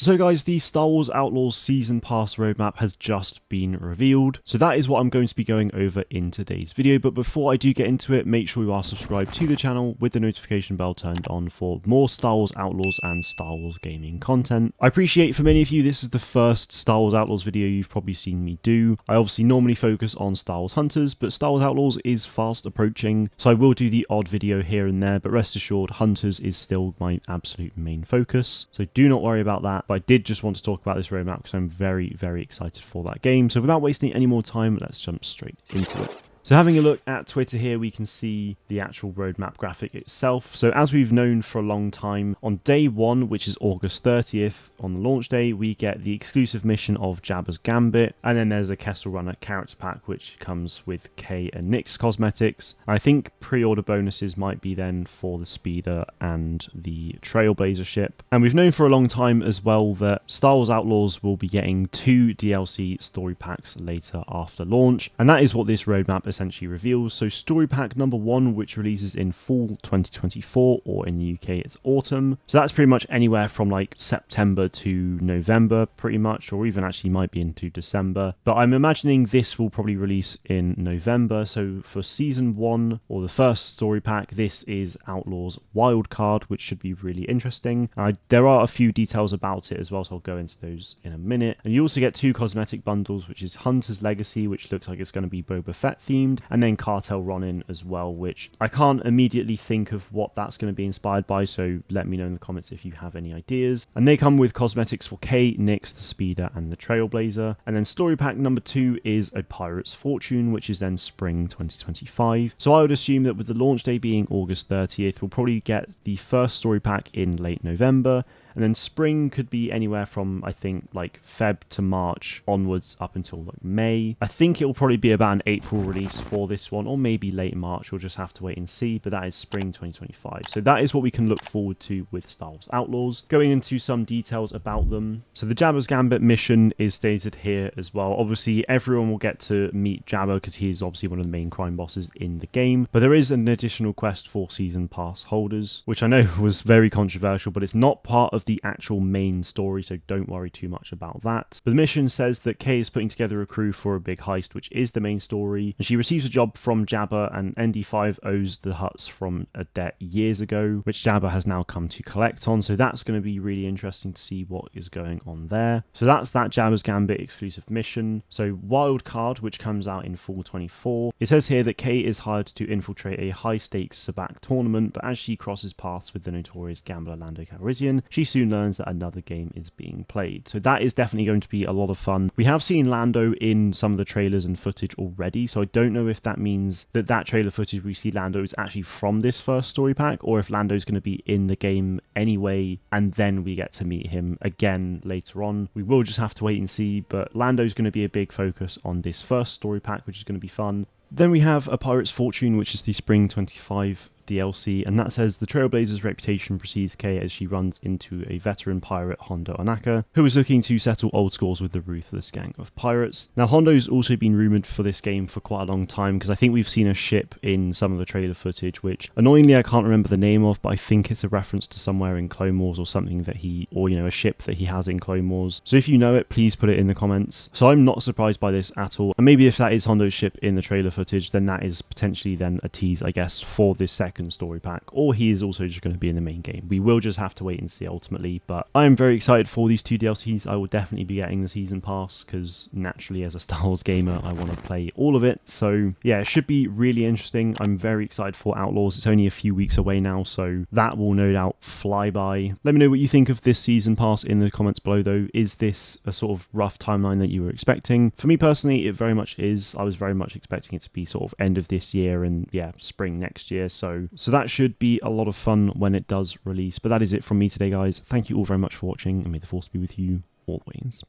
So guys, the Star Wars Outlaws Season Pass roadmap has just been revealed. So that is what I'm going to be going over in today's video. But before I do get into it, make sure you are subscribed to the channel with the notification bell turned on for more Star Wars Outlaws and Star Wars gaming content. I appreciate for many of you, this is the first Star Wars Outlaws video you've probably seen me do. I obviously normally focus on Star Wars Hunters, but Star Wars Outlaws is fast approaching. So I will do the odd video here and there, but rest assured, Hunters is still my absolute main focus. So do not worry about that. But I did just want to talk about this roadmap because I'm very, very excited for that game. So without wasting any more time, let's jump straight into it. So having a look at Twitter here, we can see the actual roadmap graphic itself. So as we've known for a long time, on day 1, which is August 30th, on the launch day, we get the exclusive mission of Jabba's Gambit. And then there's a Kessel Runner character pack, which comes with Kay and Nick's cosmetics. I think pre-order bonuses might be then for the Speeder and the Trailblazer ship. And we've known for a long time as well that Star Wars Outlaws will be getting 2 DLC story packs later after launch. And that is what this roadmap essentially reveals. So story pack number 1, which releases in fall 2024, or in the UK it's autumn. So that's pretty much anywhere from like September to November pretty much, or even actually might be into December. But I'm imagining this will probably release in November. So for season 1, or the first story pack, this is Outlaws Wildcard, which should be really interesting. There are a few details about it as well, so I'll go into those in a minute. And you also get 2 cosmetic bundles, which is Hunter's Legacy, which looks like it's going to be Boba Fett themed, and then Cartel Ronin as well, which I can't immediately think of what that's going to be inspired by, so let me know in the comments if you have any ideas. And they come with cosmetics for Kay, Nyx, the Speeder, and the Trailblazer. And then story pack number 2 is A Pirate's Fortune, which is then spring 2025. So I would assume that with the launch day being August 30th, we'll probably get the first story pack in late November. And then spring could be anywhere from, I think, like Feb to March onwards up until like May. I think it will probably be about an April release for this one, or maybe late March. We'll just have to wait and see, but that is spring 2025. So that is what we can look forward to with Star Wars Outlaws. Going into some details about them. So the Jabba's Gambit mission is stated here as well. Obviously, everyone will get to meet Jabba because he is obviously one of the main crime bosses in the game. But there is an additional quest for season pass holders, which I know was very controversial, but it's not part of the actual main story, so don't worry too much about that. But the mission says that Kay is putting together a crew for a big heist, which is the main story, and she receives a job from Jabba, and ND5 owes the Hutts from a debt years ago, which Jabba has now come to collect on, so that's going to be really interesting to see what is going on there. So that's that Jabba's Gambit exclusive mission. So Wildcard, which comes out in fall 24, it says here that Kay is hired to infiltrate a high-stakes sabacc tournament, but as she crosses paths with the notorious gambler Lando Calrissian, she soon learns that another game is being played. So that is definitely going to be a lot of fun. We have seen Lando in some of the trailers and footage already, so I don't know if that means that that trailer footage we see Lando is actually from this first story pack, or if Lando's going to be in the game anyway, and then we get to meet him again later on. We will just have to wait and see, but Lando's going to be a big focus on this first story pack, which is going to be fun. Then we have A Pirate's Fortune, which is the spring 25 DLC, and that says the Trailblazer's reputation precedes Kay as she runs into a veteran pirate, Hondo Ohnaka, who is looking to settle old scores with the ruthless gang of pirates. Now, Hondo's also been rumoured for this game for quite a long time, because I think we've seen a ship in some of the trailer footage, which annoyingly I can't remember the name of, but I think it's a reference to somewhere in Clone Wars or something that a ship that he has in Clone Wars. So if you know it, please put it in the comments. So I'm not surprised by this at all, and maybe if that is Hondo's ship in the trailer footage, then that is potentially then a tease, I guess, for this second story pack, or he is also just going to be in the main game. We will just have to wait and see ultimately, but I am very excited for these 2 DLCs. I will definitely be getting the season pass because naturally as a Star Wars gamer I want to play all of it. So yeah, it should be really interesting. I'm very excited for Outlaws. It's only a few weeks away now, so that will no doubt fly by. Let me know what you think of this season pass in the comments below though. Is this a sort of rough timeline that you were expecting? For me personally, it very much is. I was very much expecting it to be sort of end of this year and yeah, spring next year. So that should be a lot of fun when it does release. But that is it from me today, guys. Thank you all very much for watching, and may the force be with you always.